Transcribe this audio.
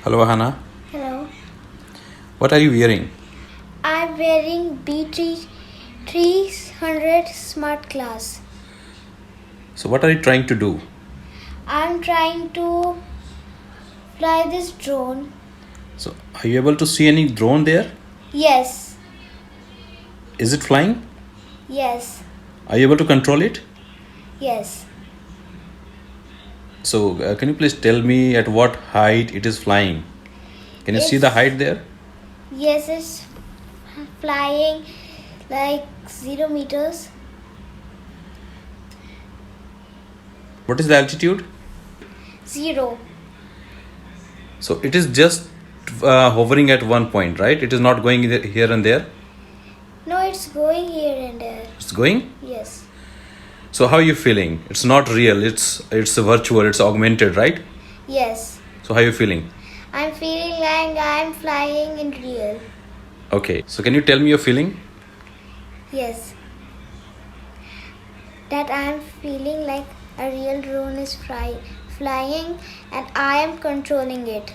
Hello, Hannah. Hello. What are you wearing? I'm wearing B300 Smart Glass. So, what are you trying to do? I'm trying to fly this drone. So, are you able to see any drone there? Yes. Is it flying? Yes. Are you able to control it? Yes. So, can you please tell me at what height it is flying? Can you see the height there? Yes, it's flying like 0 meters. What is the altitude? 0. So, it is just hovering at one point, right? It is not going here and there. No, it's going here and there. It's going. Yes. So, how are you feeling? It's not real. It's virtual. It's augmented, right? Yes. So, how are you feeling? I'm feeling like I'm flying in real. Okay. So, can you tell me your feeling? Yes. That I'm feeling like a real drone is flying and I am controlling it.